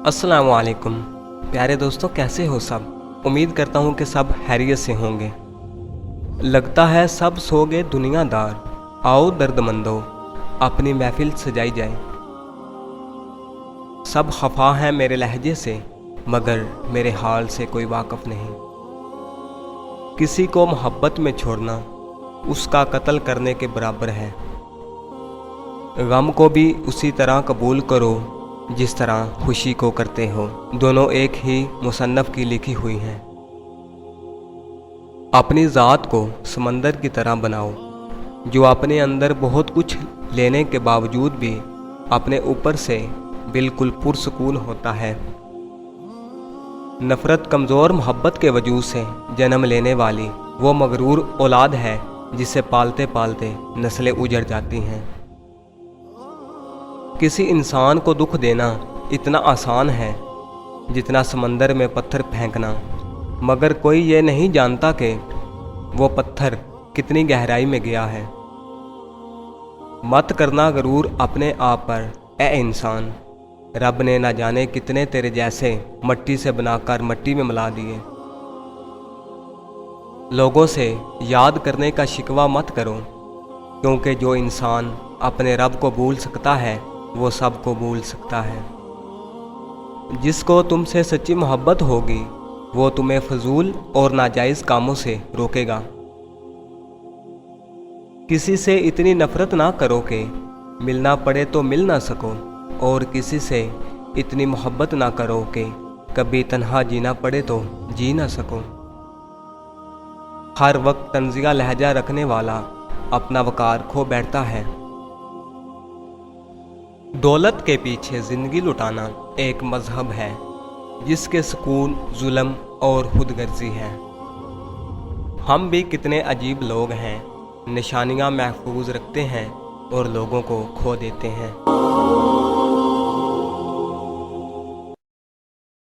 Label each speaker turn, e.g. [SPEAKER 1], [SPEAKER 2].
[SPEAKER 1] अस्सलाम वालेकुम प्यारे दोस्तों, कैसे हो सब। उम्मीद करता हूँ कि सब खैरियत से होंगे। लगता है सब सो गए दुनियादार, आओ दर्दमंदो अपनी महफिल सजाई जाए। सब खफा हैं मेरे लहजे से, मगर मेरे हाल से कोई वाकफ़ नहीं। किसी को मोहब्बत में छोड़ना उसका कत्ल करने के बराबर है। गम को भी उसी तरह कबूल करो जिस तरह खुशी को करते हो। दोनों एक ही मुसन्नफ़ की लिखी हुई हैं। अपनी ज़ात को समंदर की तरह बनाओ, जो अपने अंदर बहुत कुछ लेने के बावजूद भी अपने ऊपर से बिल्कुल पुरसकून होता है। नफ़रत कमज़ोर मोहब्बत के वजूद से जन्म लेने वाली वो मगरूर औलाद है जिसे पालते पालते नस्लें उजड़ जाती हैं। किसी इंसान को दुख देना इतना आसान है जितना समंदर में पत्थर फेंकना, मगर कोई ये नहीं जानता कि वो पत्थर कितनी गहराई में गया है। मत करना गरूर अपने आप पर ए इंसान, रब ने ना जाने कितने तेरे जैसे मट्टी से बनाकर मट्टी में मिला दिए। लोगों से याद करने का शिकवा मत करो, क्योंकि जो इंसान अपने रब को भूल सकता है वो सब को भूल सकता है। जिसको तुमसे सच्ची मोहब्बत होगी वो तुम्हें फजूल और नाजायज़ कामों से रोकेगा। किसी से इतनी नफ़रत ना करो कि मिलना पड़े तो मिल ना सको, और किसी से इतनी मोहब्बत ना करो कि कभी तन्हा जीना पड़े तो जी ना सको। हर वक्त तंज़िया लहजा रखने वाला अपना वकार खो बैठता है। दौलत के पीछे ज़िंदगी लुटाना एक मज़हब है जिसके सुकून जुल्म और खुदगर्जी है। हम भी कितने अजीब लोग हैं, निशानियाँ महफूज रखते हैं और लोगों को खो देते हैं।